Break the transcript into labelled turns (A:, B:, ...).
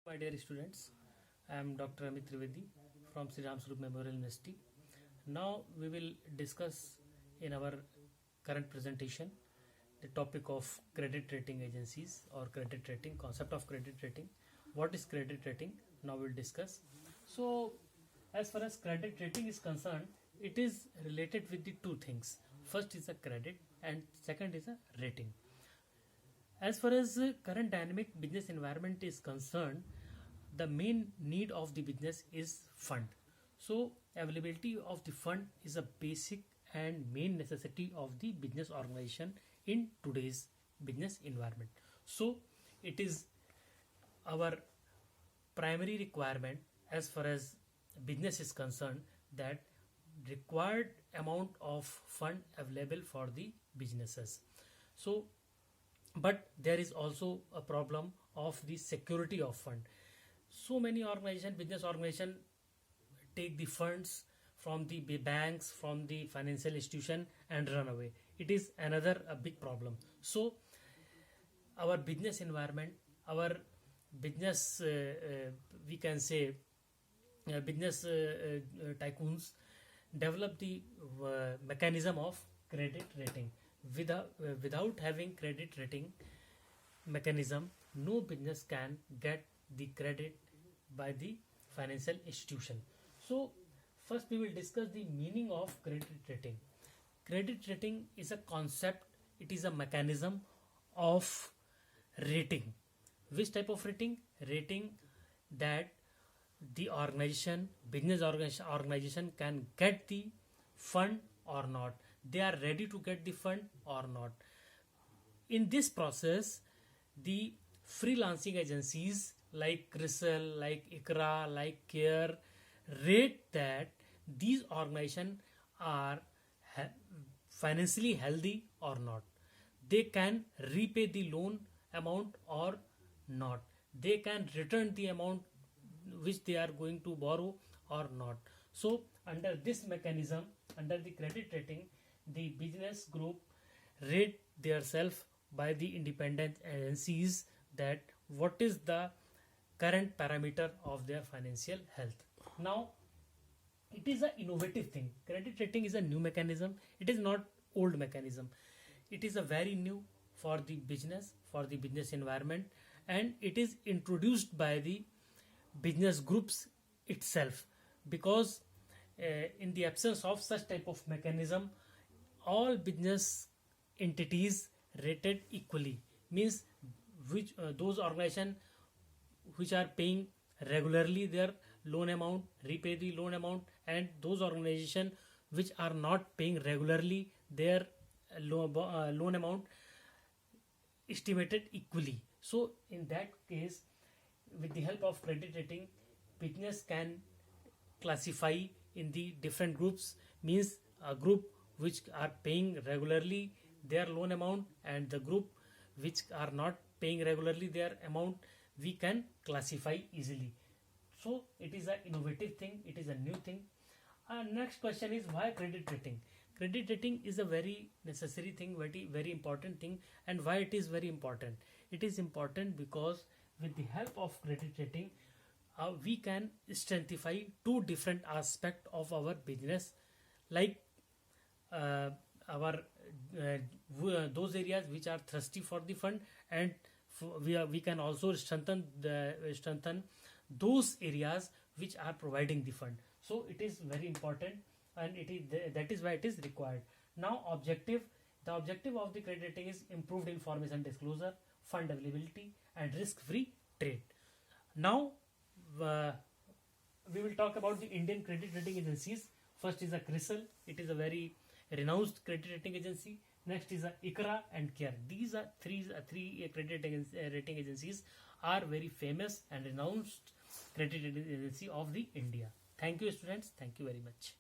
A: My dear students, I am Dr. Amit Trivedi from Sri Ram Swarup Memorial University. Now we will discuss in our current presentation the topic of credit rating agencies or credit rating, concept of credit rating. What is credit rating? Now we will discuss. So as far as credit rating is concerned, it is related with the two things. First is a credit and second is a rating. As far as current dynamic business environment is concerned, the main need of the business is fund. So availability of the fund is a basic and main necessity of the business organization in today's business environment. So it is our primary requirement as far as business is concerned that required amount of fund available for the businesses. So but there is also a problem of the security of fund. So many organization, business organization take the funds from the banks, from the financial institution and run away. It is another a big problem. So our business environment, our business we can say business tycoons develop the mechanism of credit rating. Without having credit rating mechanism, no business can get the credit by the financial institution. So first we will discuss the meaning of credit rating. Credit rating is a concept, it is a mechanism of rating. Which type of rating? Rating that the organization, business organization can get the fund or not. They are ready to get the fund or not. In this process, the freelancing agencies like CRISIL, like ICRA, like CARE rate that these organizations are financially healthy or not. They can repay the loan amount or not. They can return the amount which they are going to borrow or not. So under this mechanism, under the credit rating, the business group rate themselves by the independent agencies that what is the current parameter of their financial health. Now it is an innovative thing. Credit rating is a new mechanism. It is not old mechanism. It is a very new for the business environment, and it is introduced by the business groups itself, because in the absence of such type of mechanism, all business entities rated equally, means which those organizations which are paying regularly their loan amount repay the loan amount, and those organizations which are not paying regularly their loan amount estimated equally. So in that case, with the help of credit rating, business can classify in the different groups, means a group which are paying regularly their loan amount and the group which are not paying regularly their amount, we can classify easily. So it is an innovative thing, it is a new thing. Next question is, why credit rating? Credit rating is a very necessary thing, very important thing. And why it is very important? It is important because with the help of credit rating, we can strengthify two different aspects of our business, like our those areas which are thirsty for the fund, and we can also strengthen those areas which are providing the fund. So it is very important, and that is why it is required. Now the objective of the credit rating is improved information disclosure, fund availability and risk free trade. Now we will talk about the Indian credit rating agencies. First is a CRISIL, it is a very renowned credit rating agency. Next is a ICRA and CARE. These are three credit rating agencies are very famous and renowned credit rating agency of the India. Thank you students, thank you very much.